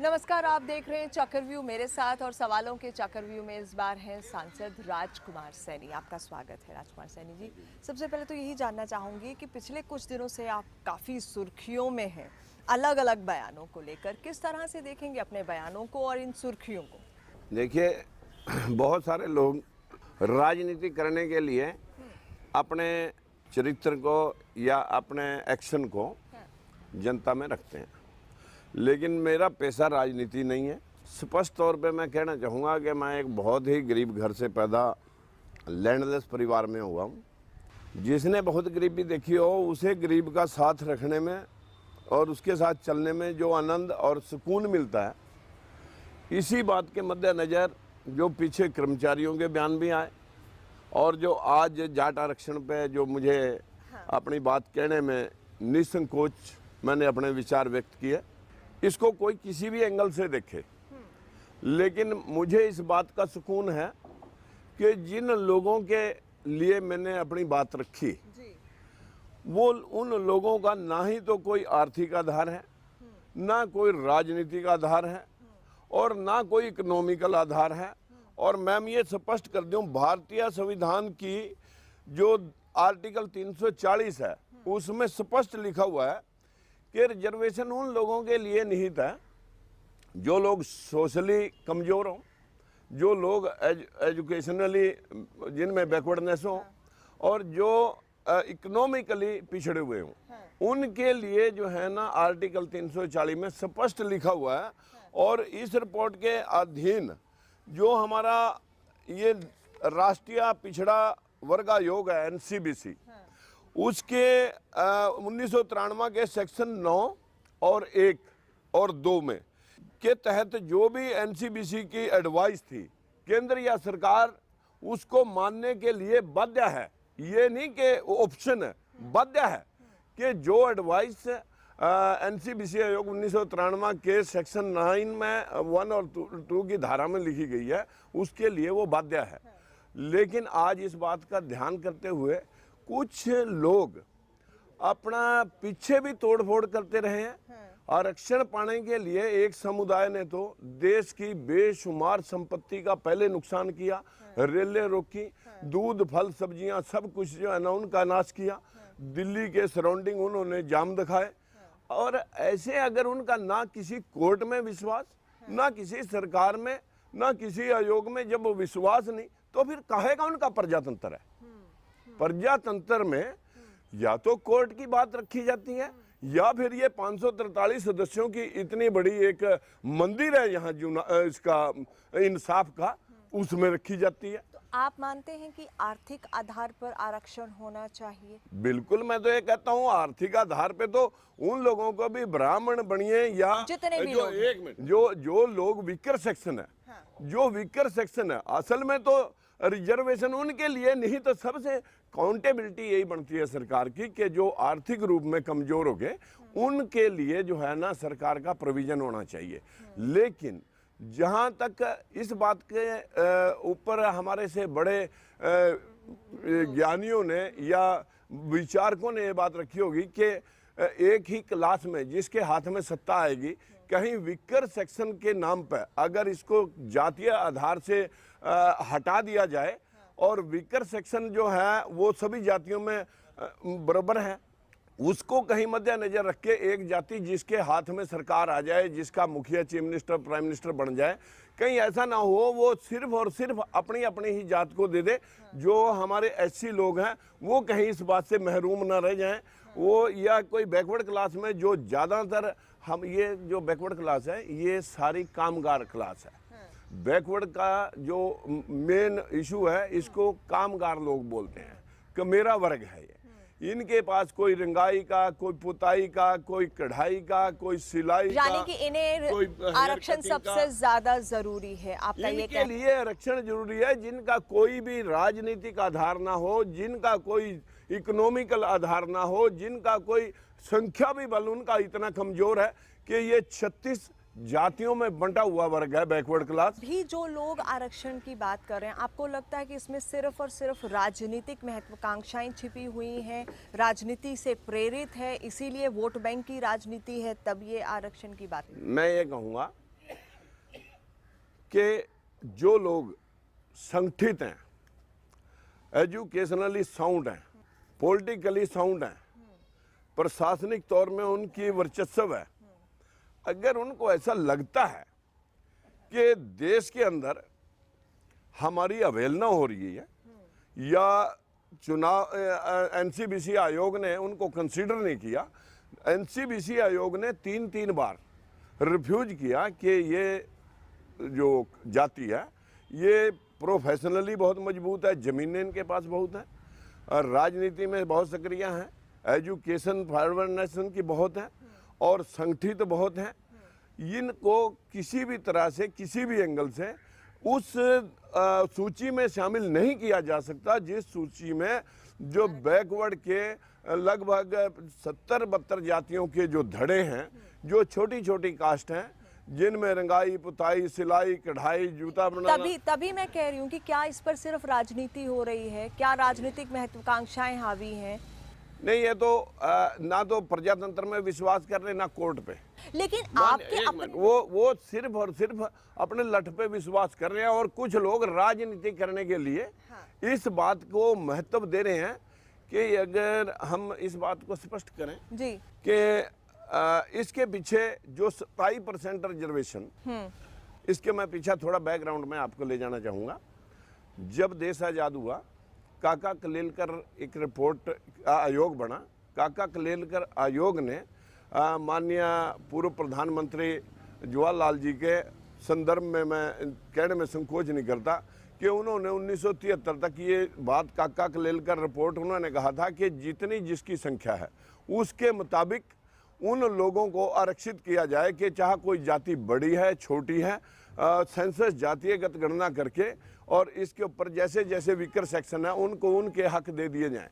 नमस्कार, आप देख रहे हैं चक्रव्यूह मेरे साथ और सवालों के चक्रव्यूह में इस बार हैं सांसद राजकुमार सैनी। आपका स्वागत है राजकुमार सैनी जी। सबसे पहले तो यही जानना चाहूंगी कि पिछले कुछ दिनों से आप काफ़ी सुर्खियों में हैं अलग अलग बयानों को लेकर। किस तरह से देखेंगे अपने बयानों को और इन सुर्खियों को? देखिए, बहुत सारे लोग राजनीति करने के लिए अपने चरित्र को या अपने एक्शन को जनता में रखते हैं, लेकिन मेरा पेशा राजनीति नहीं है। स्पष्ट तौर पे मैं कहना चाहूँगा कि मैं एक बहुत ही गरीब घर से पैदा लैंडलेस परिवार में हुआ हूँ। जिसने बहुत गरीबी देखी हो उसे गरीब का साथ रखने में और उसके साथ चलने में जो आनंद और सुकून मिलता है, इसी बात के मद्देनज़र जो पीछे कर्मचारियों के बयान भी आए और जो आज जाट आरक्षण पे जो मुझे अपनी बात कहने में निसंकोच मैंने अपने विचार व्यक्त किए, इसको कोई किसी भी एंगल से देखे, लेकिन मुझे इस बात का सुकून है कि जिन लोगों के लिए मैंने अपनी बात रखी वो उन लोगों का ना ही तो कोई आर्थिक आधार है, ना कोई राजनीतिक आधार है और ना कोई इकोनॉमिकल आधार है। और मैम ये स्पष्ट कर दूं, भारतीय संविधान की जो आर्टिकल 340 है उसमें स्पष्ट लिखा हुआ है कि रिजर्वेशन उन लोगों के लिए निहित है जो लोग सोशली कमज़ोर हों, जो लोग एजुकेशनली जिनमें बैकवर्डनेस हो और जो इकोनॉमिकली पिछड़े हुए हों, उनके लिए जो है ना आर्टिकल 340 में स्पष्ट लिखा हुआ है। और इस रिपोर्ट के अधीन जो हमारा ये राष्ट्रीय पिछड़ा वर्ग आयोग है NCBC, उसके 1993 के सेक्शन 9 और 1 और 2 में के तहत जो भी NCBC की एडवाइस थी, केंद्र या सरकार उसको मानने के लिए बाध्य है। ये नहीं कि ऑप्शन है, बाध्य है कि जो एडवाइस NCBC आयोग 1993 के सेक्शन 9 में 1 और 2 की धारा में लिखी गई है, उसके लिए वो बाध्य है। लेकिन आज इस बात का ध्यान करते हुए कुछ लोग अपना पीछे भी तोड़फोड़ करते रहे हैं। आरक्षण पाने के लिए एक समुदाय ने तो देश की बेशुमार संपत्ति का पहले नुकसान किया, रेलें रोकी, दूध फल सब्जियां सब कुछ जो है ना उनका नाश किया, दिल्ली के सराउंडिंग उन्होंने जाम दिखाए। और ऐसे अगर उनका ना किसी कोर्ट में विश्वास, ना किसी सरकार में, ना किसी आयोग में, जब वो विश्वास नहीं तो फिर कहेगा उनका प्रजातंत्र है। प्रजातंत्र में या तो कोर्ट की बात रखी जाती है या फिर ये 543 सदस्यों की इतनी बड़ी एक मंदिर है यहाँ इसका इंसाफ का, उसमें रखी जाती है। तो आप मानते हैं कि आर्थिक आधार पर आरक्षण होना चाहिए? बिल्कुल, मैं तो ये कहता हूँ आर्थिक आधार पे तो उन लोगों को भी ब्राह्मण बनिए या जितने भी जो लोग एक मिनट जो लोग वीकर सेक्शन है, जो वीकर सेक्शन है, असल में तो रिजर्वेशन उनके लिए नहीं तो सबसे काउंटेबिलिटी यही बनती है सरकार की कि जो आर्थिक रूप में कमजोर हो गए उनके लिए जो है ना सरकार का प्रोविजन होना चाहिए। लेकिन जहाँ तक इस बात के ऊपर हमारे से बड़े ज्ञानियों ने या विचारकों ने ये बात रखी होगी कि एक ही क्लास में जिसके हाथ में सत्ता आएगी, कहीं विकर सेक्शन के नाम पर अगर इसको जातीय आधार से हटा दिया जाए और विकर सेक्शन जो है वो सभी जातियों में बराबर है, उसको कहीं मद्देनजर रख के एक जाति जिसके हाथ में सरकार आ जाए, जिसका मुखिया चीफ मिनिस्टर प्राइम मिनिस्टर बन जाए, कहीं ऐसा ना हो वो सिर्फ और सिर्फ अपनी अपनी ही जात को दे दे। जो हमारे SC लोग हैं वो कहीं इस बात से महरूम ना रह जाएं, वो या कोई बैकवर्ड क्लास में जो ज़्यादातर हम ये जो बैकवर्ड क्लास है ये सारी कामगार क्लास है। बैकवर्ड का जो मेन इशू है इसको कामगार लोग बोलते हैं कि मेरा वर्ग है ये। इनके पास कोई रंगाई का, कोई पुताई का, कोई कढ़ाई का, कोई सिलाई का, यानी कि इन्हें आरक्षण सबसे ज्यादा जरूरी है। आपका ये इनके लिए आरक्षण जरूरी है जिनका कोई भी राजनीतिक आधार ना हो, जिनका कोई इकोनॉमिकल आधार ना हो, जिनका कोई संख्या भी बल उनका इतना कमजोर है कि ये 36 जातियों में बंटा हुआ वर्ग है बैकवर्ड क्लास। भी जो लोग आरक्षण की बात कर रहे हैं, आपको लगता है कि इसमें सिर्फ और सिर्फ राजनीतिक महत्वाकांक्षाएं छिपी हुई हैं, राजनीति से प्रेरित है, इसीलिए वोट बैंक की राजनीति है, तब ये आरक्षण की बात? मैं ये कहूँगा कि जो लोग संगठित हैं, एजुकेशनली साउंड हैं, पॉलिटिकली साउंड हैं, प्रशासनिक तौर में उनकी वर्चस्व है, अगर उनको ऐसा लगता है कि देश के अंदर हमारी अवहेलना हो रही है या चुनाव एनसीबीसी आयोग ने उनको कंसीडर नहीं किया, एनसीबीसी आयोग ने 3 बार रिफ्यूज किया कि ये जो जाति है ये प्रोफेशनली बहुत मजबूत है, ज़मीनें इनके पास बहुत हैं, और राजनीति में बहुत सक्रिय हैं, एजुकेशन फॉरवर्डनेस की बहुत है और संगठित बहुत हैं। इनको किसी भी तरह से किसी भी एंगल से उस सूची में शामिल नहीं किया जा सकता जिस सूची में जो बैकवर्ड के लगभग 70-72 जातियों के जो धड़े हैं, जो छोटी छोटी कास्ट हैं, जिनमें रंगाई, पुताई, सिलाई, कढ़ाई, जूता बनाना। तभी मैं कह रही हूँ कि क्या इस पर सिर्फ राजनीति हो रही है, क्या राजनीतिक महत्वाकांक्षाएं हावी हैं? नहीं, ये तो ना तो प्रजातंत्र में विश्वास कर रहे ना कोर्ट पे। लेकिन आपके वो सिर्फ और सिर्फ अपने लठ पे विश्वास कर रहे हैं और कुछ लोग राजनीति करने के लिए इस बात को महत्व दे रहे हैं कि अगर हम इस बात को स्पष्ट करें जी कि इसके पीछे जो 27% रिजर्वेशन, इसके मैं पीछे थोड़ा बैकग्राउंड में आपको ले जाना चाहूँगा। जब देश आज़ाद हुआ, काका कलेलकर एक रिपोर्ट आयोग बना। काका कलेलकर आयोग ने माननीय पूर्व प्रधानमंत्री जवाहरलाल जी के संदर्भ में मैं कहने में संकोच नहीं करता कि उन्होंने 1973 तक ये बात काका कलेलकर रिपोर्ट उन्होंने कहा था कि जितनी जिसकी संख्या है उसके मुताबिक उन लोगों को आरक्षित किया जाए कि चाहे कोई जाति बड़ी है, छोटी है, सेंसस जातीयगत गणना करके और इसके ऊपर जैसे जैसे वीकर सेक्शन है उनको उनके हक दे दिए जाएं।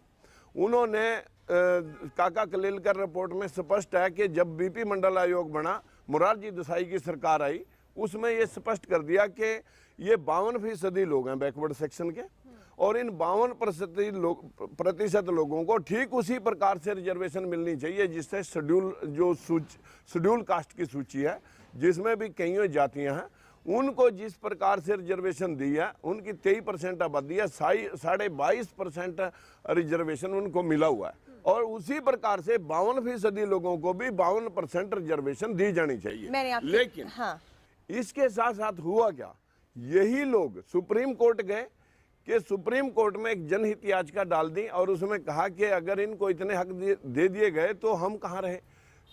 उन्होंने काका कलेलकर रिपोर्ट में स्पष्ट है कि जब बीपी मंडल आयोग बना, मोरारजी देसाई की सरकार आई, उसमें ये स्पष्ट कर दिया कि ये 52% लोग हैं बैकवर्ड सेक्शन के और इन 52% लोगों को ठीक उसी प्रकार से रिजर्वेशन मिलनी चाहिए जिससे शेड्यूल कास्ट की सूची है जिसमें भी कई जातियां हैं, उनको जिस प्रकार से रिजर्वेशन दी है, उनकी 23% आबादी है, 22.5% रिजर्वेशन उनको मिला हुआ है और उसी प्रकार से 52% लोगों को भी 52% रिजर्वेशन दी जानी चाहिए। लेकिन इसके साथ साथ हुआ क्या, यही लोग सुप्रीम कोर्ट गए कि सुप्रीम कोर्ट में एक जनहित याचिका डाल दी और उसमें कहा कि अगर इनको इतने हक दे दिए गए तो हम कहाँ रहे।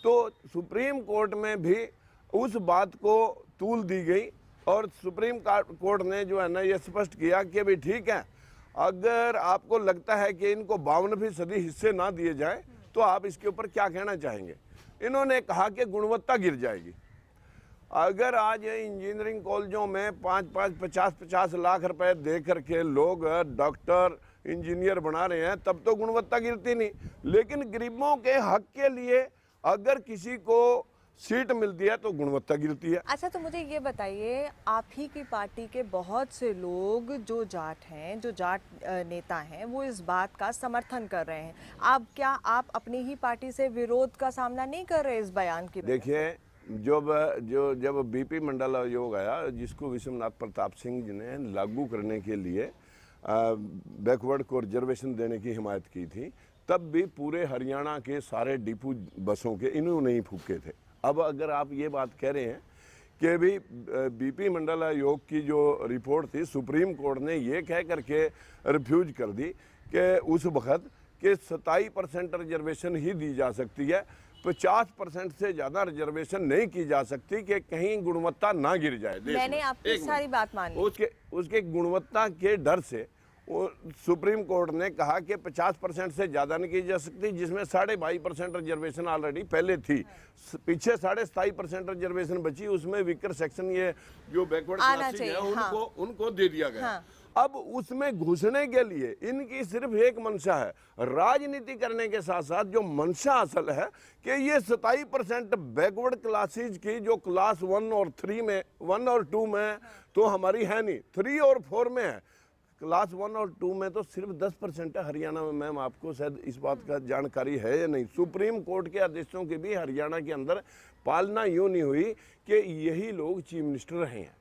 तो सुप्रीम कोर्ट में भी उस बात को तूल दी गई और सुप्रीम कोर्ट ने जो है ना ये स्पष्ट किया कि भाई ठीक है, अगर आपको लगता है कि इनको 52% हिस्से ना दिए जाए तो आप इसके ऊपर क्या कहना चाहेंगे। इन्होंने कहा कि गुणवत्ता गिर जाएगी। अगर आज इंजीनियरिंग कॉलेजों में 50 लाख रुपए दे करके लोग डॉक्टर इंजीनियर बना रहे हैं तब तो गुणवत्ता गिरती नहीं, लेकिन गरीबों के हक के लिए अगर किसी को सीट मिलती है तो गुणवत्ता गिरती है। अच्छा, तो मुझे ये बताइए, आप ही की पार्टी के बहुत से लोग जो जाट हैं, जो जाट नेता हैं, वो इस बात का समर्थन कर रहे हैं। क्या आप अपनी ही पार्टी से विरोध का सामना नहीं कर रहे इस बयान की? देखिए, जब बीपी मंडल आयोग आया जिसको विश्वनाथ प्रताप सिंह जी ने लागू करने के लिए बैकवर्ड को रिजर्वेशन देने की हिमायत की थी, तब भी पूरे हरियाणा के सारे डिपू बसों के इन्होंने ही फूके थे। अब अगर आप ये बात कह रहे हैं कि भी बीपी मंडल आयोग की जो रिपोर्ट थी सुप्रीम कोर्ट ने ये कह करके रिफ्यूज कर दी कि उस वक्त के 27% रिजर्वेशन ही दी जा सकती है, 50% से ज़्यादा रिजर्वेशन नहीं की जा सकती कि कहीं गुणवत्ता ना गिर जाए। मैंने आपकी सारी बात मान ली। उसके गुणवत्ता के डर से सुप्रीम कोर्ट ने कहा कि 50% से ज़्यादा नहीं की जा सकती, जिसमें 22.5% रिजर्वेशन ऑलरेडी पहले थी। पीछे 27.5% रिजर्वेशन बची, उसमें वीकर सेक्शन ये जो बैकवर्ड क्लासेस हैं उनको दे दिया गया। अब उसमें घुसने के लिए इनकी सिर्फ एक मंशा है, राजनीति करने के साथ साथ जो मंशा असल है कि ये 27% बैकवर्ड क्लासेज की जो क्लास 1 और 3 में 1 और 2 में तो हमारी है नहीं, 3 और 4 में है। क्लास 1 और 2 में तो सिर्फ 10% है हरियाणा में। मैम, आपको शायद इस बात का जानकारी है या नहीं, सुप्रीम कोर्ट के आदेशों की भी हरियाणा के अंदर पालना यूँ नहीं हुई कि यही लोग चीफ मिनिस्टर रहे हैं।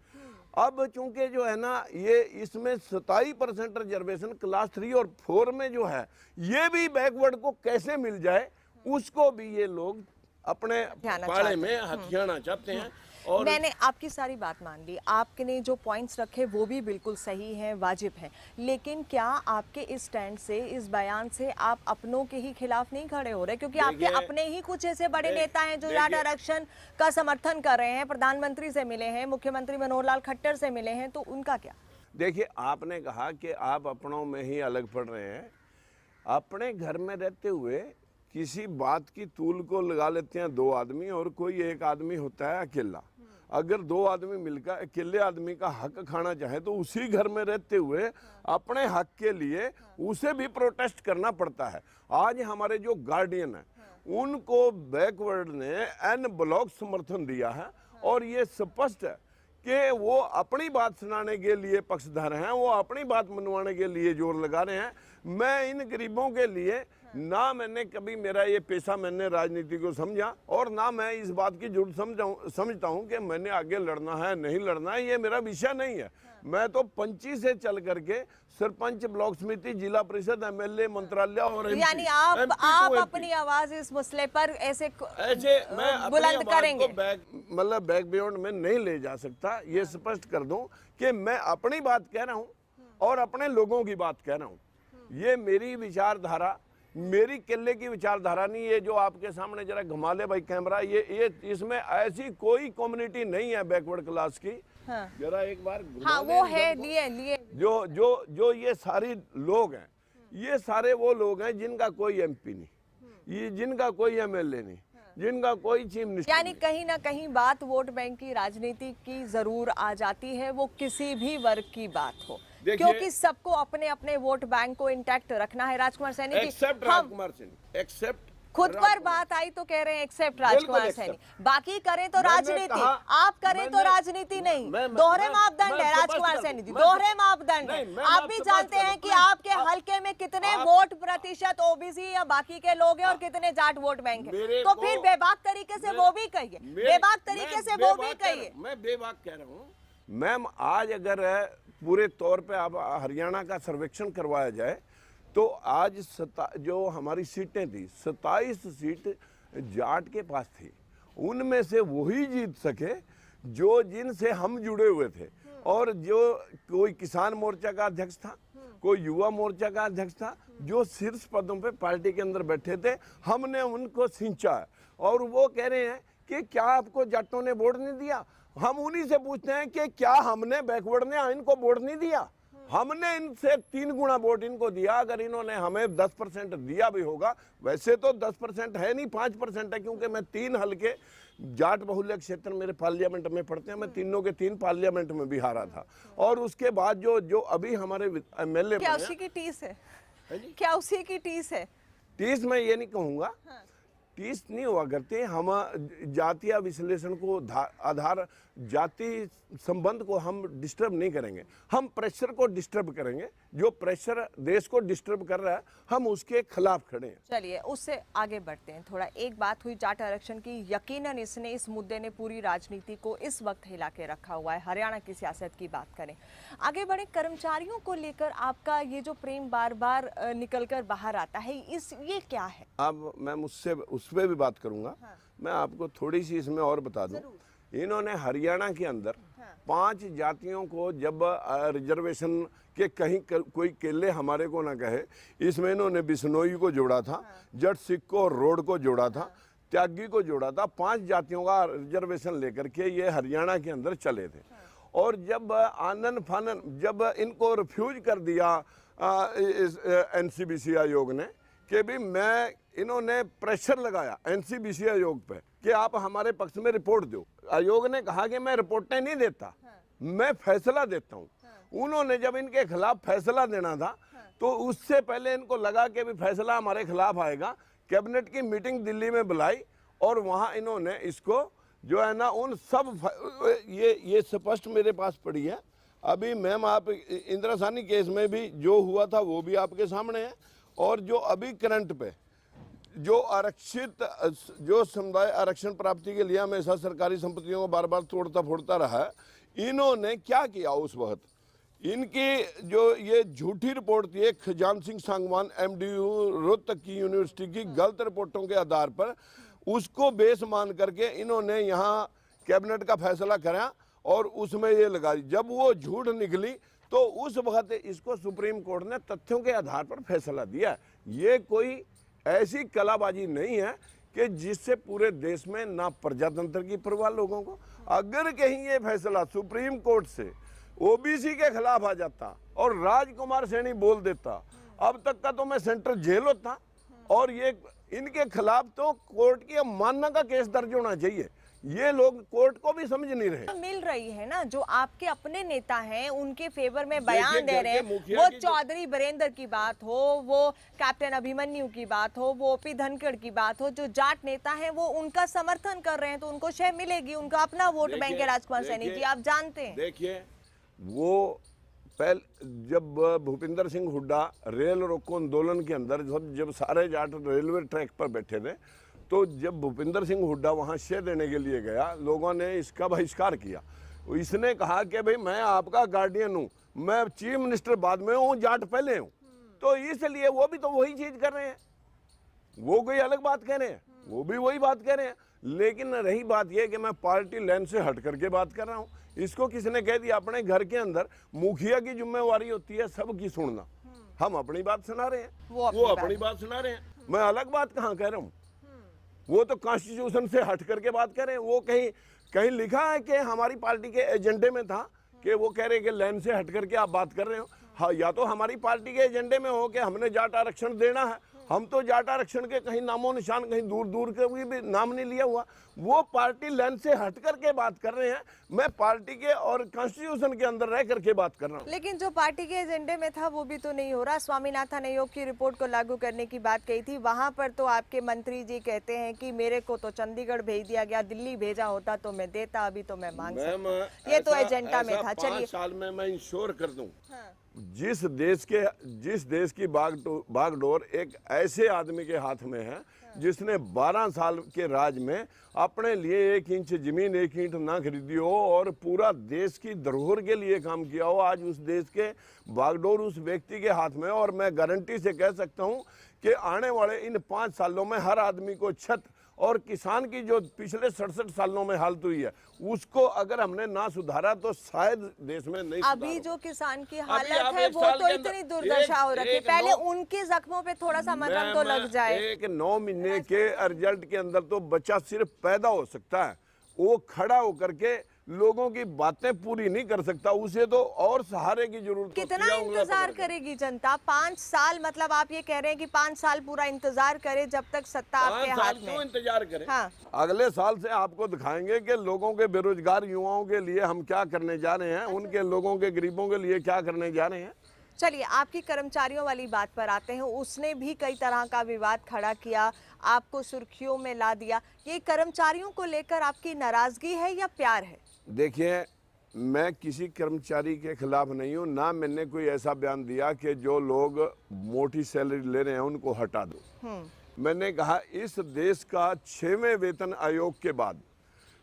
अब चूंकि जो है ना ये इसमें 27% रिजर्वेशन क्लास 3 और 4 में जो है, ये भी बैकवर्ड को कैसे मिल जाए, उसको भी ये लोग अपने पाले में हथियाना चाहते हैं। और मैंने आपकी सारी बात मान ली, आपने जो पॉइंट्स रखे वो भी बिल्कुल सही हैं, वाजिब हैं, लेकिन क्या आपके इस स्टैंड से, इस बयान से आप अपनों के ही खिलाफ नहीं खड़े हो रहे? क्योंकि आपके अपने ही कुछ ऐसे बड़े नेता हैं जो जाट आरक्षण का समर्थन कर रहे हैं, प्रधानमंत्री से मिले हैं, मुख्यमंत्री मनोहर लाल खट्टर से मिले हैं, तो उनका क्या? देखिए, आपने कहा कि आप अपनों में ही अलग पड़ रहे हैं। अपने घर में रहते हुए किसी बात की तूल को लगा लेते हैं दो आदमी, और कोई एक आदमी होता है अकेला। अगर दो आदमी मिलकर अकेले आदमी का हक खाना चाहे तो उसी घर में रहते हुए अपने हक के लिए उसे भी प्रोटेस्ट करना पड़ता है। आज हमारे जो गार्डियन है उनको बैकवर्ड ने एन ब्लॉक समर्थन दिया है, और ये स्पष्ट है कि वो अपनी बात सुनाने के लिए पक्षधर हैं, वो अपनी बात मनवाने के लिए जोर लगा रहे हैं। मैं इन गरीबों के लिए ना, मैंने कभी, मेरा ये पेशा, मैंने राजनीति को समझा, और ना मैं इस बात की जरूरत समझता हूँ कि मैंने आगे लड़ना है नहीं लड़ना है, ये मेरा विषय नहीं है। मैं तो पंची से चल करके सरपंच, ब्लॉक समिति, जिला परिषद, एमएलए, मंत्रालय और यानी आप अपनी आवाज इस मसले पर ऐसे मैं बुलंद करेंगे? मतलब बैक बियॉन्ड में नहीं ले जा सकता। ये स्पष्ट कर दूं कि मैं अपनी बात कह रहा हूं और अपने लोगों की बात कह रहा हूं। ये मेरी विचारधारा, मेरी किले की विचारधारा नहीं। ये जो आपके सामने जरा घुमा ले भाई कैमरा, ये इसमें ऐसी कोई कम्युनिटी नहीं है बैकवर्ड क्लास की। हाँ। जरा एक बार हाँ, वो है, लिए जो ये सारे लोग हैं, ये सारे वो लोग हैं जिनका कोई एमपी नहीं, ये जिनका कोई एमएलए नहीं, जिनका कोई चीफ मिनिस्टर। यानी कहीं ना कहीं बात वोट बैंक की राजनीति की जरूर आ जाती है, वो किसी भी वर्ग की बात हो, क्योंकि सबको अपने अपने वोट बैंक को इंटैक्ट रखना है। राजकुमार सैनी जी, एक्सेप्ट राजकुमार सैनी, एक्सेप्ट खुद पर बात आई तो कह रहे हैं एक्सेप्ट राजकुमार सैनी, बाकी करें तो राजनीति, आप करें तो राजनीति नहीं। दोहरे मापदंड है राजकुमार सैनी जी, दोहरे मापदंड है। आप भी जानते हैं कि आपके हल्के में कितने वोट प्रतिशत ओबीसी या बाकी के लोग हैं और कितने जाट वोट बैंक है, तो फिर बेबाक तरीके से वो भी कहिए, बेबाक तरीके से वो भी कहिए। मैं बेबाक कह रहा हूँ मैम। आज अगर पूरे तौर पे आप हरियाणा का सर्वेक्षण करवाया जाए तो आज जो हमारी सीटें थी, 27 सीट जाट के पास थी। उनमें से वही जीत सके जो जिनसे हम जुड़े हुए थे, और जो कोई किसान मोर्चा का अध्यक्ष था, कोई युवा मोर्चा का अध्यक्ष था, जो शीर्ष पदों पे पार्टी के अंदर बैठे थे, हमने उनको सिंचा है। और वो कह रहे हैं कि क्या आपको जाटों ने वोट नहीं दिया? हम उन्हीं से पूछते हैं कि क्या हमने बैकवर्ड ने इनको वोट नहीं दिया? हमने इनसे 3 गुना वोट इनको दिया। अगर इन्होंने हमें 10% दिया भी होगा, वैसे तो 10% है नहीं, 5% है, क्योंकि मैं 3 हल्के जाट बहुल्य क्षेत्र मेरे पार्लियामेंट में पड़ते हैं, मैं तीनों के 3 पार्लियामेंट में भी हारा था। और उसके बाद जो अभी हमारे एमएलए, क्या उसी की टीस है? क्या उसी की टीस है? टीस मैं ये नहीं कहूँगा, टीस नहीं हुआ करते। हम जातीय विश्लेषण को आधार, जाति संबंध को हम डिस्टर्ब नहीं करेंगे, हम प्रेशर को डिस्टर्ब करेंगे। जो प्रेशर देश को डिस्टर्ब कर रहा है, हम उसके खिलाफ खड़े हैं। चलिए उससे आगे बढ़ते हैं थोड़ा। एक बात हुई जाट आरक्षण की, यकीनन इस मुद्दे ने पूरी राजनीति को इस वक्त हिला के रखा हुआ है। हरियाणा की सियासत की बात करें, आगे बढ़े, कर्मचारियों को लेकर आपका ये जो प्रेम बार बार निकल कर बाहर आता है, ये क्या है? अब मैं उस पर भी बात करूंगा। हाँ। मैं आपको थोड़ी सी इसमें और बता दूं। इन्होंने हरियाणा के अंदर 5 जातियों को जब रिजर्वेशन के कहीं कोई केले हमारे को ना कहे, इसमें इन्होंने बिश्नोई को जोड़ा था, जट सिख को और रोड को जोड़ा था, त्यागी को जोड़ा था। 5 जातियों का रिजर्वेशन लेकर के ये हरियाणा के अंदर चले थे। और जब आनन फानन जब इनको रिफ्यूज कर दिया एनसीबीसी आयोग ने कि भी मैं, इन्होंने प्रेशर लगाया एनसीबीसी आयोग पे कि आप हमारे पक्ष में रिपोर्ट दो। आयोग ने कहा कि मैं रिपोर्टें नहीं देता, मैं फैसला देता हूँ। उन्होंने जब इनके खिलाफ फैसला देना था तो उससे पहले इनको लगा कि भी फैसला हमारे खिलाफ आएगा। कैबिनेट की मीटिंग दिल्ली में बुलाई और वहाँ इन्होंने इसको जो है ना उन सब, ये स्पष्ट मेरे पास पड़ी है। अभी मैम आप इंदिरा साहनी केस में भी जो हुआ था वो भी आपके सामने है। और जो अभी करंट पे जो आरक्षित, जो समुदाय आरक्षण प्राप्ति के लिए हमेशा सरकारी संपत्तियों को बार बार तोड़ता फोड़ता रहा है, इन्होंने क्या किया उस वक्त, इनकी जो ये झूठी रिपोर्ट थी खजान सिंह सांगवान एमडीयू रोहतक की यूनिवर्सिटी की गलत रिपोर्टों के आधार पर, उसको बेस मान करके इन्होंने यहाँ कैबिनेट का फैसला करा और उसमें ये लगा दी। जब वो झूठ निकली तो उस वक्त इसको सुप्रीम कोर्ट ने तथ्यों के आधार पर फैसला दिया। ये कोई ऐसी कलाबाजी नहीं है कि जिससे पूरे देश में ना प्रजातंत्र की परवाह लोगों को। अगर कहीं ये फैसला सुप्रीम कोर्ट से ओबीसी के खिलाफ आ जाता और राजकुमार सैनी बोल देता, अब तक का तो मैं सेंट्रल जेल होता। और ये इनके खिलाफ तो कोर्ट की अवमानना का केस दर्ज होना चाहिए। ये लोग कोर्ट को भी समझ नहीं रहे। मिल रही है ना, जो आपके अपने नेता हैं उनके फेवर में बयान दे रहे हैं, मुखिया वो की चौधरी बीरेंद्र की बात हो, वो कैप्टन अभिमन्यु की बात हो, वो ओपी धनखड़ की बात हो, जो जाट नेता हैं वो उनका समर्थन कर रहे हैं, तो उनको शय मिलेगी, उनका अपना वोट बैंक है। राजकुमार सैनी जी, आप जानते हैं। देखिए, वो जब भूपिंदर सिंह हुड्डा रेल रोको आंदोलन के अंदर जब सारे जाट रेलवे ट्रैक पर बैठे थे, तो जब भूपिंदर सिंह हुड्डा वहाँ शय देने के लिए गया, लोगों ने इसका बहिष्कार किया। इसने कहा कि भाई मैं आपका गार्डियन हूँ, मैं चीफ मिनिस्टर बाद में हूँ, जाट पहले हूँ। तो इसलिए वो भी तो वही चीज कर रहे हैं, वो कोई अलग बात कह रहे हैं, वो भी वही बात कह रहे हैं। लेकिन रही बात यह कि मैं पार्टी लाइन से हट करके बात कर रहा हूँ। इसको किसने कह दिया? अपने घर के अंदर मुखिया की जिम्मेवारी होती है सबकी सुनना। हम अपनी बात सुना रहे हैं, वो अपनी बात सुना रहे हैं। मैं अलग बात कहाँ कह रहा हूँ? वो तो कॉन्स्टिट्यूशन से हट करके बात कर रहे हैं। वो कहीं लिखा है कि हमारी पार्टी के एजेंडे में था कि वो कह रहे हैं कि लाइन से हट करके आप बात कर रहे हो। हाँ, या तो हमारी पार्टी के एजेंडे में हो कि हमने जाट आरक्षण देना है, हम तो जाट आरक्षण के कहीं नामो निशान, कहीं दूर दूर के भी नाम नहीं लिया हुआ। वो पार्टी लाइन से हट करके बात कर रहे हैं, मैं पार्टी के और कॉन्स्टिट्यूशन के अंदर रह करके बात कर रहा हूँ। लेकिन जो पार्टी के एजेंडे में था वो भी तो नहीं हो रहा। स्वामीनाथन आयोग की रिपोर्ट को लागू करने की बात कही थी, वहां पर तो आपके मंत्री जी कहते हैं कि मेरे को तो चंडीगढ़ भेज दिया गया, दिल्ली भेजा होता तो मैं देता, अभी तो मैं मांग सकता। ये तो एजेंडा में था। चलिए, 5 साल में मैं इंश्योर कर दूं, जिस देश की बागडोर एक ऐसे आदमी के हाथ में है जिसने 12 साल के राज में अपने लिए 1 इंच जमीन 1 ईंट ना खरीदी हो और पूरा देश की धरोहर के लिए काम किया हो, आज उस देश के बागडोर उस व्यक्ति के हाथ में। और मैं गारंटी से कह सकता हूं कि आने वाले इन 5 सालों में हर आदमी को छत, और किसान की जो पिछले 67 सालों में हालत हुई है उसको अगर हमने ना सुधारा तो शायद देश में नहीं। अभी जो किसान की हालत है वो तो इतनी दुर्दशा हो रखी है, पहले उनके जख्मों पे थोड़ा सा मरहम तो लग जाए। एक 9 महीने के रिजल्ट के अंदर तो बच्चा सिर्फ पैदा हो सकता है, वो खड़ा होकर के लोगों की बातें पूरी नहीं कर सकता, उसे तो और सहारे की जरूरत। कितना इंतजार करेगी जनता? 5 साल, मतलब आप ये कह रहे हैं कि 5 साल पूरा इंतजार करे जब तक सत्ता आपके हाथ में? क्यों इंतजार करें? हाँ। अगले साल से आपको दिखाएंगे कि लोगों के बेरोजगार युवाओं के लिए हम क्या करने जा रहे हैं, उनके लोगों के गरीबों के लिए क्या करने जा रहे हैं। चलिए, आपकी कर्मचारियों वाली बात पर आते हैं। उसने भी कई तरह का विवाद खड़ा किया, आपको सुर्खियों में ला दिया। ये कर्मचारियों को लेकर आपकी नाराजगी है या प्यार है? देखिए, मैं किसी कर्मचारी के खिलाफ नहीं हूँ, ना मैंने कोई ऐसा बयान दिया कि जो लोग मोटी सैलरी ले रहे हैं उनको हटा दो। मैंने कहा इस देश का 6वें वेतन आयोग के बाद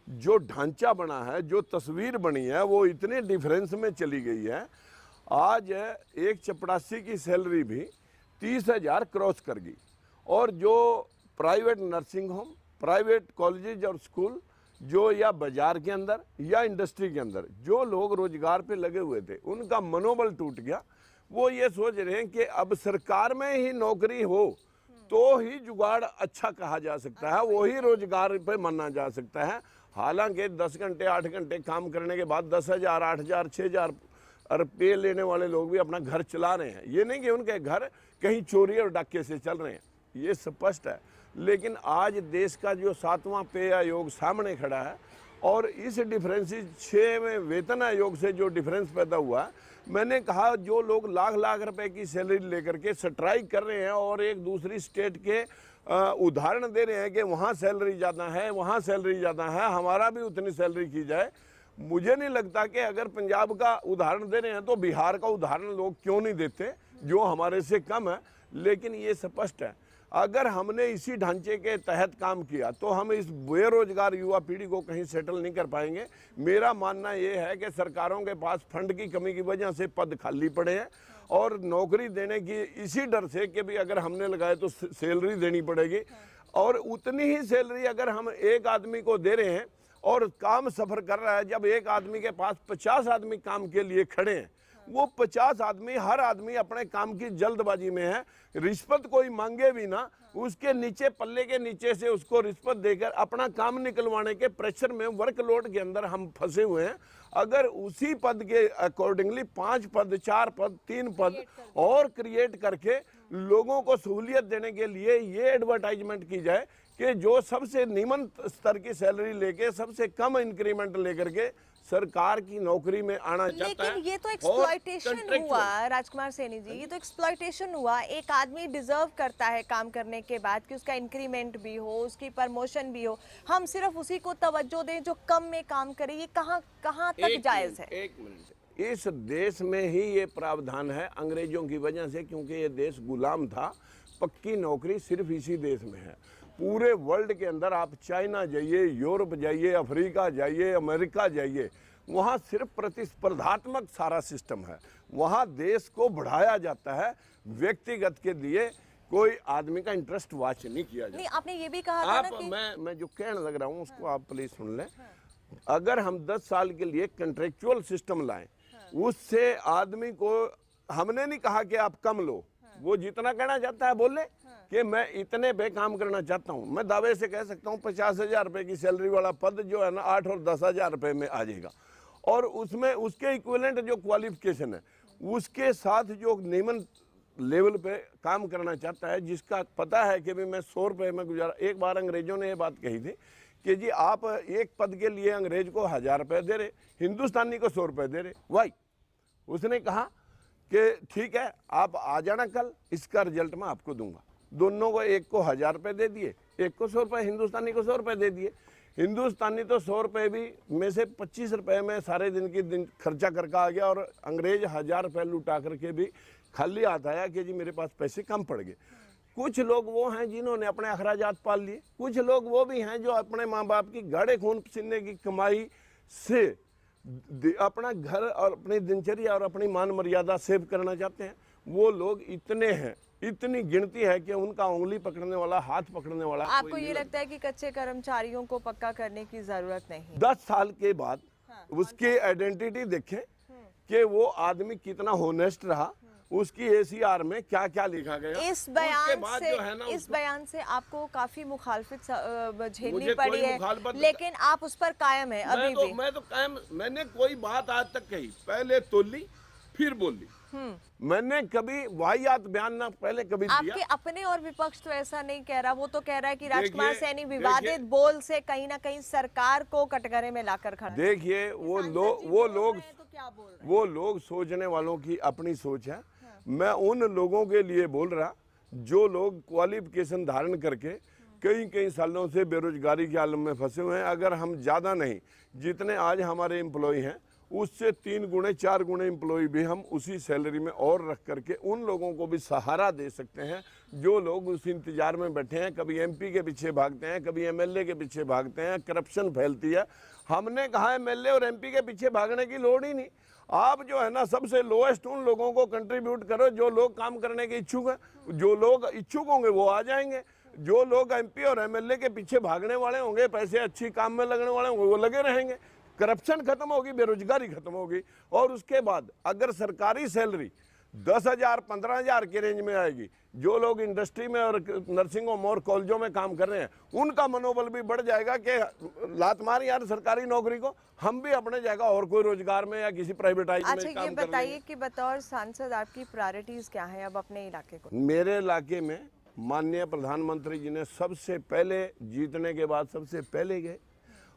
जो ढांचा बना है, जो तस्वीर बनी है, वो इतने डिफरेंस में चली गई है। आज एक चपरासी की सैलरी भी 30,000 क्रॉस कर गई। और जो private nursing home, private colleges और स्कूल जो या बाजार के अंदर या इंडस्ट्री के अंदर जो लोग रोजगार पे लगे हुए थे, उनका मनोबल टूट गया। वो ये सोच रहे हैं कि अब सरकार में ही नौकरी हो तो ही जुगाड़ अच्छा कहा जा सकता है, वही रोजगार पे माना जा सकता है। हालांकि 10 घंटे 8 घंटे काम करने के बाद 10,000 8,000 6,000 रुपये लेने वाले लोग भी अपना घर चला रहे हैं। ये नहीं कि उनके घर कहीं चोरी और डाके से चल रहे हैं, ये स्पष्ट है। लेकिन आज देश का जो 7वां पे आयोग सामने खड़ा है और इस डिफरेंस 6वें वेतन आयोग से जो डिफरेंस पैदा हुआ है, मैंने कहा जो लोग लाख लाख रुपए की सैलरी लेकर के स्ट्राइक कर रहे हैं और एक दूसरी स्टेट के उदाहरण दे रहे हैं कि वहाँ सैलरी ज़्यादा है, वहाँ सैलरी ज़्यादा है, हमारा भी उतनी सैलरी की जाए। मुझे नहीं लगता कि अगर पंजाब का उदाहरण दे रहे हैं तो बिहार का उदाहरण लोग क्यों नहीं देते जो हमारे से कम है। लेकिन ये स्पष्ट है, अगर हमने इसी ढांचे के तहत काम किया तो हम इस बेरोजगार युवा पीढ़ी को कहीं सेटल नहीं कर पाएंगे। मेरा मानना ये है कि सरकारों के पास फंड की कमी की वजह से पद खाली पड़े हैं और नौकरी देने की इसी डर से कि भी अगर हमने लगाए तो सैलरी देनी पड़ेगी, और उतनी ही सैलरी अगर हम एक आदमी को दे रहे हैं और काम सफ़र कर रहा है, जब एक आदमी के पास 50 आदमी काम के लिए खड़े हैं, वो 50 आदमी हर आदमी अपने काम की जल्दबाजी में है, रिश्वत कोई मांगे भी ना, उसके नीचे पल्ले के नीचे से उसको रिश्वत देकर अपना काम निकलवाने के प्रेशर में वर्कलोड के अंदर हम फंसे हुए हैं। अगर उसी पद के अकॉर्डिंगली 5 पद 4 पद 3 पद और क्रिएट करके लोगों को सहूलियत देने के लिए ये एडवर्टाइजमेंट की जाए कि जो सबसे निम्न स्तर की सैलरी लेके सबसे कम इंक्रीमेंट लेकर के सरकार की नौकरी में आना चाहता है। लेकिन ये तो एक्सप्लॉयटेशन हुआ राजकुमार सैनी जी, ये तो एक्सप्लॉयटेशन हुआ। एक आदमी डिजर्व करता है काम करने के बाद कि उसका इंक्रीमेंट भी हो, उसकी प्रमोशन भी हो, हम सिर्फ उसी को तवज्जो दें जो कम में काम करे, ये कहाँ तक जायज है? एक मिनट, इस देश में ही ये प्रावधान है अंग्रेजों की वजह से, क्योंकि ये देश गुलाम था। पक्की नौकरी सिर्फ इसी देश में है। पूरे वर्ल्ड के अंदर आप चाइना जाइए, यूरोप जाइए, अफ्रीका जाइए, अमेरिका जाइए, वहाँ सिर्फ प्रतिस्पर्धात्मक सारा सिस्टम है। वहाँ देश को बढ़ाया जाता है, व्यक्तिगत के लिए कोई आदमी का इंटरेस्ट वॉच नहीं किया जाता। नहीं, आपने ये भी कहा था ना कि मैं जो कहने लग रहा हूँ उसको आप प्लीज सुन लें। अगर हम 10 साल के लिए कंट्रेक्चुअल सिस्टम लाएं, उससे आदमी को, हमने नहीं कहा कि आप कम लो, वो जितना कहना चाहता है बोले कि मैं इतने पे काम करना चाहता हूँ। मैं दावे से कह सकता हूँ 50,000 रुपए की सैलरी वाला पद जो है ना 8 और 10,000 रुपए में आ जाएगा, और उसमें उसके इक्विवेलेंट जो क्वालिफिकेशन है उसके साथ जो निम्न लेवल पे काम करना चाहता है, जिसका पता है कि भी मैं 100 रुपये में गुजारा। एक बार अंग्रेजों ने ये बात कही थी कि जी आप एक पद के लिए अंग्रेज को 1000 रुपये दे रहे, हिंदुस्तानी को 100 रुपये दे रहे। वाई? उसने कहा कि ठीक है आप आ जाना कल, इसका रिजल्ट मैं आपको दूंगा। दोनों को, एक को 1000 रुपये दे दिए, एक को 100 रुपये, हिंदुस्तानी को 100 रुपये दे दिए। हिंदुस्तानी तो 100 रुपये भी में से 25 रुपये में सारे दिन खर्चा करके आ गया, और अंग्रेज 1000 रुपये लुटा करके भी खाली हाथ आया कि जी मेरे पास पैसे कम पड़ गए। कुछ लोग वो हैं जिन्होंने अपने अखराजात पाल लिए, कुछ लोग वो भी हैं जो अपने माँ बाप की गाढ़े खून पसीने की कमाई से अपना घर और अपनी दिनचर्या और अपनी मान मर्यादा सेव करना चाहते हैं। वो लोग इतने हैं, इतनी गिनती है कि उनका उंगली पकड़ने वाला, हाथ पकड़ने वाला। आपको ये लगता है कि कच्चे कर्मचारियों को पक्का करने की जरूरत नहीं? 10 साल के बाद उसकी आइडेंटिटी देखें कि वो आदमी कितना होनेस्ट रहा, उसकी ACR में क्या क्या लिखा गया। इस बयान से आपको काफी मुखालफत झेलनी पड़ी है, लेकिन आप उस पर कायम है अभी भी? मैं तो कायम, मैंने कोई बात आज तक कही, पहले तोली फिर बोली। मैंने कभी वाहियात बयान ना पहले कभी दिया। आपके अपने और विपक्ष तो ऐसा नहीं कह रहा, वो तो कह रहा है कि राजकुमार सैनी विवादित बोल से कहीं ना कहीं सरकार को कटघरे में लाकर खड़ा। देखिए वो लोग सोचने वालों की अपनी सोच है। मैं उन लोगों के लिए बोल रहा जो लोग क्वालिफिकेशन धारण करके कई सालों से बेरोजगारी के आलम में फंसे हुए हैं। अगर हम ज़्यादा नहीं, जितने आज हमारे एम्प्लॉय हैं उससे 3 गुने 4 गुने एम्प्लॉय भी हम उसी सैलरी में और रख करके उन लोगों को भी सहारा दे सकते हैं जो लोग उस इंतजार में बैठे हैं। कभी MP के पीछे भागते हैं, कभी MLA के पीछे भागते हैं, करप्शन फैलती है। हमने कहा MLA और MP के पीछे भागने की लोड़ ही नहीं। आप जो है ना सबसे लोएस्ट उन लोगों को कंट्रीब्यूट करो जो लोग काम करने के इच्छुक हैं। जो लोग इच्छुक होंगे वो आ जाएंगे, जो लोग MP और MLA के पीछे भागने वाले होंगे, पैसे अच्छी काम में लगने वाले होंगे, वो लगे रहेंगे। करप्शन खत्म होगी, बेरोजगारी खत्म होगी, और उसके बाद अगर सरकारी सैलरी 10,000 15,000 के रेंज में आएगी, जो लोग इंडस्ट्री में और नर्सिंग होम और कॉलेजों में काम कर रहे हैं उनका मनोबल भी बढ़ जाएगा कि लात मार यार सरकारी नौकरी को, हम भी अपने जगह और कोई रोजगार में या किसी प्राइवेटाइज में काम कर लेंगे। अच्छा, ये बताइए कि बतौर सांसद आपकी प्रायोरिटीज क्या है अब अपने इलाके को? मेरे इलाके में माननीय प्रधानमंत्री जी ने सबसे पहले जीतने के बाद सबसे पहले गए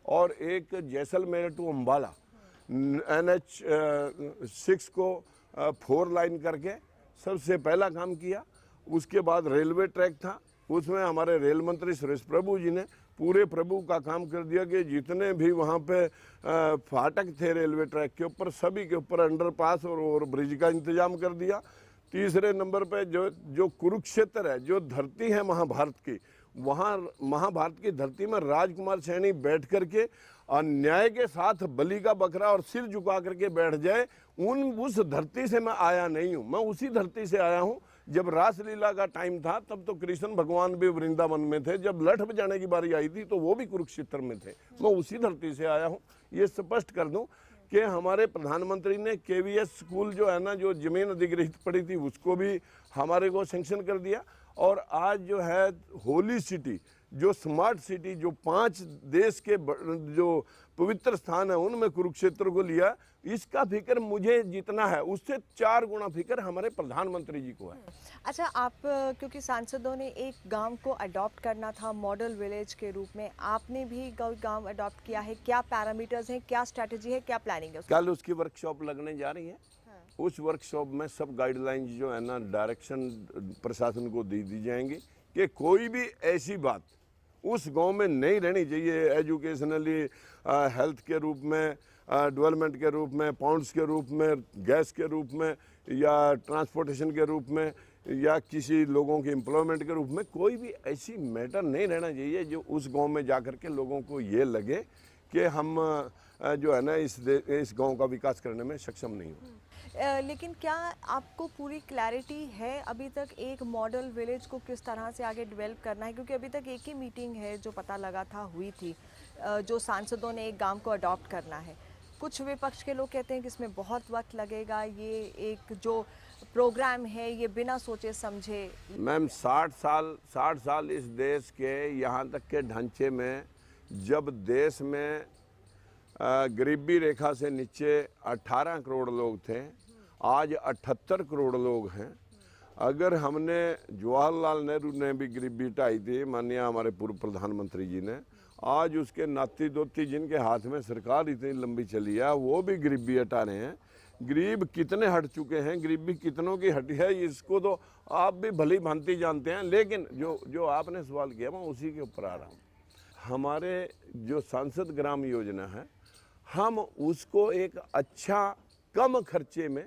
और एक जैसलमेर टू अम्बाला NH 6 को 4 लाइन करके सबसे पहला काम किया। उसके बाद रेलवे ट्रैक था, उसमें हमारे रेल मंत्री सुरेश प्रभु जी ने पूरे प्रभु का काम कर दिया कि जितने भी वहाँ पे फाटक थे रेलवे ट्रैक के ऊपर, सभी के ऊपर अंडरपास और ब्रिज का इंतजाम कर दिया। तीसरे नंबर पे जो जो कुरुक्षेत्र है, जो धरती है महाभारत की, वहाँ महाभारत की धरती में राजकुमार सैनी बैठ करके अन्याय के साथ बलि का बकरा और सिर झुका करके बैठ जाए, उस धरती से मैं आया नहीं हूँ। मैं उसी धरती से आया हूँ। जब रासलीला का टाइम था तब तो कृष्ण भगवान भी वृंदावन में थे, जब लठ बजाने की बारी आई थी तो वो भी कुरुक्षेत्र में थे। मैं उसी धरती से आया हूँ। ये स्पष्ट कर दूं कि हमारे प्रधानमंत्री ने केवीएस स्कूल जो है ना, जो जमीन अधिग्रहित पड़ी थी, उसको भी हमारे को सैंक्शन कर दिया। और आज जो है होली सिटी, जो स्मार्ट सिटी, जो 5 देश के जो पवित्र स्थान है उनमें कुरुक्षेत्र को लिया। इसका फिक्र मुझे जितना है उससे 4 गुना फिक्र हमारे प्रधानमंत्री जी को है। अच्छा, आप क्योंकि सांसदों ने एक गांव को अडॉप्ट करना था मॉडल विलेज के रूप में, आपने भी गांव अडॉप्ट किया है। क्या पैरामीटर्स हैं, क्या स्ट्रेटजी है, क्या प्लानिंग है? कल उसकी वर्कशॉप लगने जा रही है। उस वर्कशॉप में सब गाइडलाइंस जो है ना, डायरेक्शन प्रशासन को दे दी जाएंगी कि कोई भी ऐसी बात उस गांव में नहीं रहनी चाहिए। एजुकेशनली, हेल्थ के रूप में, डेवलपमेंट के रूप में, पाउंड्स के रूप में, गैस के रूप में, या ट्रांसपोर्टेशन के रूप में, या किसी लोगों के एम्प्लॉयमेंट के रूप में, कोई भी ऐसी मैटर नहीं रहना चाहिए जो उस गांव में जाकर के लोगों को ये लगे कि हम जो है ना इस गांव का विकास करने में सक्षम नहीं हो। लेकिन क्या आपको पूरी क्लैरिटी है अभी तक एक मॉडल विलेज को किस तरह से आगे डेवलप करना है? क्योंकि अभी तक एक ही मीटिंग है जो पता लगा था हुई थी, जो सांसदों ने एक गांव को अडॉप्ट करना है। कुछ विपक्ष के लोग कहते हैं कि इसमें बहुत वक्त लगेगा, ये एक जो प्रोग्राम है ये बिना सोचे समझे। मैम 60 साल इस देश के यहाँ तक के ढांचे में, जब देश में गरीबी रेखा से नीचे 18 करोड़ लोग थे, आज 78 करोड़ लोग हैं। अगर हमने, जवाहरलाल नेहरू ने भी गरीबी हटाई थी, माननीय हमारे पूर्व प्रधानमंत्री जी ने, आज उसके नाती दोती जिनके हाथ में सरकार इतनी लंबी चली है वो भी गरीबी हटा रहे हैं। गरीब कितने हट चुके हैं, गरीबी कितनों की हटी है, इसको तो आप भी भली भांति जानते हैं। लेकिन जो आपने सवाल किया मैं उसी के ऊपर आ रहा हूँ। हमारे जो सांसद ग्राम योजना है, हम उसको एक अच्छा कम खर्चे में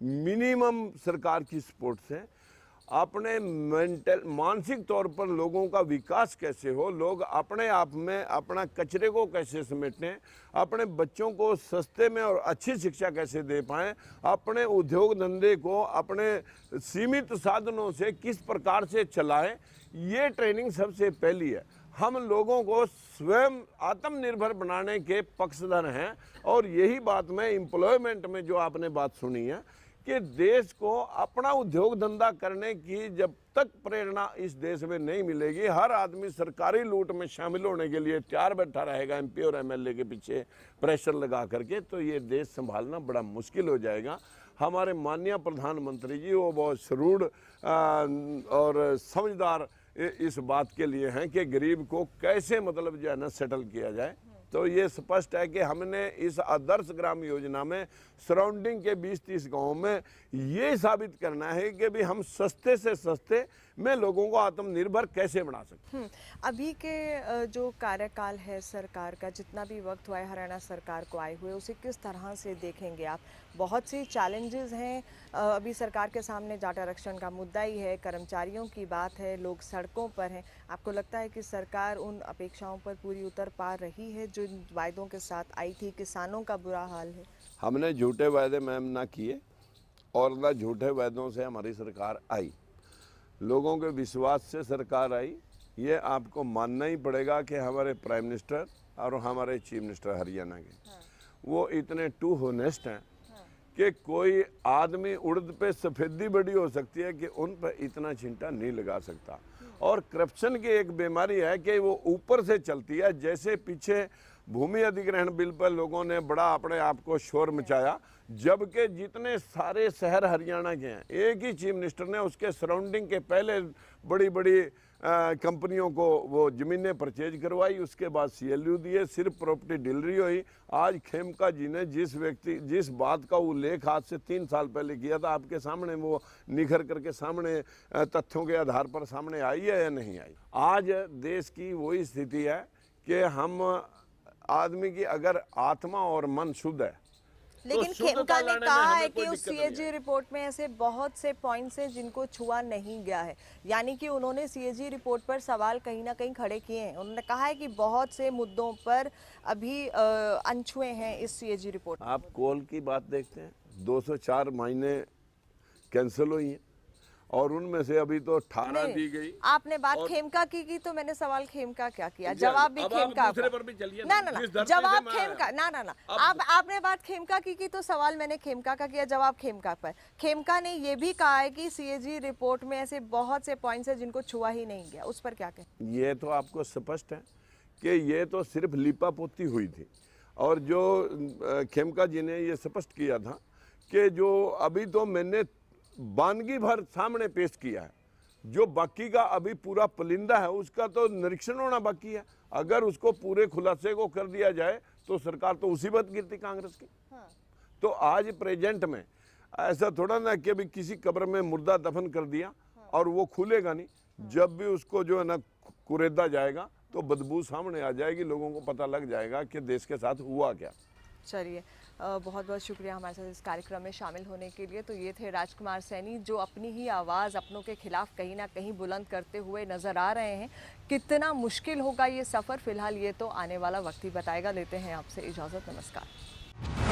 मिनिमम सरकार की सपोर्ट से अपने मानसिक तौर पर लोगों का विकास कैसे हो, लोग अपने आप में अपना कचरे को कैसे समेटें, अपने बच्चों को सस्ते में और अच्छी शिक्षा कैसे दे पाएं, अपने उद्योग धंधे को अपने सीमित साधनों से किस प्रकार से चलाएं, ये ट्रेनिंग सबसे पहली है। हम लोगों को स्वयं आत्मनिर्भर बनाने के पक्षधर हैं। और यही बात मैं एम्प्लॉयमेंट में जो आपने बात सुनी है कि देश को अपना उद्योग धंधा करने की जब तक प्रेरणा इस देश में नहीं मिलेगी, हर आदमी सरकारी लूट में शामिल होने के लिए तैयार बैठा रहेगा एमपी और एमएलए के पीछे प्रेशर लगा करके, तो ये देश संभालना बड़ा मुश्किल हो जाएगा। हमारे माननीय प्रधानमंत्री जी वो बहुत सरूढ़ और समझदार इस बात के लिए हैं कि गरीब को कैसे मतलब जो है ना सेटल किया जाए। तो ये स्पष्ट है कि हमने इस आदर्श ग्राम योजना में सराउंडिंग के 20-30 गाँव में ये साबित करना है कि भी हम सस्ते से सस्ते में लोगों को आत्मनिर्भर कैसे बना सकते हैं। अभी के जो कार्यकाल है सरकार का, जितना भी वक्त हुआ है हरियाणा सरकार को आए हुए, उसे किस तरह से देखेंगे आप? बहुत सी चैलेंजेस हैं अभी सरकार के सामने। डाटा आरक्षण का मुद्दा ही है, कर्मचारियों की बात है, लोग सड़कों पर हैं। आपको लगता है कि सरकार उन अपेक्षाओं पर पूरी उतर पा रही है जो वायदों के साथ आई थी? किसानों का बुरा हाल है। हमने झूठे वायदे मैम ना किए और ना झूठे वायदों से हमारी सरकार आई। लोगों के विश्वास से सरकार आई। ये आपको मानना ही पड़ेगा कि हमारे प्राइम मिनिस्टर और हमारे चीफ मिनिस्टर हरियाणा के, वो इतने टू होनेस्ट हैं कि कोई आदमी उड़द पे सफ़ेदी बड़ी हो सकती है कि उन पर इतना चिंटा नहीं लगा सकता। और करप्शन की एक बीमारी है कि वो ऊपर से चलती है। जैसे पीछे भूमि अधिग्रहण बिल पर लोगों ने बड़ा अपने आप को शोर मचाया, जबकि जितने सारे शहर हरियाणा के हैं, एक ही चीफ मिनिस्टर ने उसके सराउंडिंग के पहले बड़ी बड़ी कंपनियों को वो ज़मीनें परचेज करवाई, उसके बाद CLU दिए, सिर्फ प्रॉपर्टी डीलरी हुई। आज खेमका जी ने जिस बात का उल्लेख आज से 3 साल पहले किया था, आपके सामने वो निखर करके सामने तथ्यों के आधार पर सामने आई है या नहीं आई? आज देश की वही स्थिति है कि हम आदमी की अगर आत्मा और मन शुद्ध है लेकिन शुद्धता खेमका ने लाने में कहा हमें है कोई कि उस दिक्कत नहीं है। सीएजी रिपोर्ट में ऐसे बहुत से पॉइंट्स हैं जिनको छुआ नहीं गया है, यानी कि उन्होंने सीएजी रिपोर्ट पर सवाल कहीं ना कहीं खड़े किए हैं। उन्होंने कहा है कि बहुत से मुद्दों पर अभी अनछुए हैं इस सीएजी रिपोर्ट। आप कोल की बात देखते हैं, 204 मायने कैंसिल हुई हैं और उनमें से अभी तो 18 दी गई। आपने बात और- खेमका की तो मैंने सवाल खेमका क्या किया, जी, जवाब भी अब आप खेमका दूसरे का। पर भी चलिए ना ना, ना जिस ना, धरती से जवाब मैं खेमका, आया। ना ना ना, अब- आपने बात खेमका की तो सवाल मैंने खेमका का किया, जवाब खेमका पर। खेमका ने ये भी कहा है कि सीएजी रिपोर्ट में ऐसे बहुत से पॉइंट्स हैं जिनको छुआ ही नहीं गया, उस पर क्या कहें? ये तो आपको स्पष्ट है कि ये तो सिर्फ लिपापोती हुई थी और जो खेमका जी ने ये स्पष्ट किया था कि जो अभी तो मैंने वानगी भर सामने पेश किया है, जो बाकी का अभी पूरा पुलिंदा है उसका तो निरीक्षण होना बाकी है। अगर उसको पूरे खुलासे को कर दिया जाए तो सरकार तो उसी वक्त गिरती कांग्रेस की। तो आज प्रेजेंट में ऐसा थोड़ा ना कि अभी किसी कब्र में मुर्दा दफन कर दिया और वो खुलेगा नहीं। जब भी उसको जो है ना कुरेदा जाएगा तो बदबू सामने आ जाएगी, लोगों को पता लग जाएगा कि देश के साथ हुआ क्या। चलिए, बहुत बहुत शुक्रिया हमारे साथ इस कार्यक्रम में शामिल होने के लिए। तो ये थे राजकुमार सैनी, जो अपनी ही आवाज़ अपनों के खिलाफ कहीं ना कहीं बुलंद करते हुए नज़र आ रहे हैं। कितना मुश्किल होगा ये सफ़र, फिलहाल ये तो आने वाला वक्त ही बताएगा। लेते हैं आपसे इजाज़त, नमस्कार।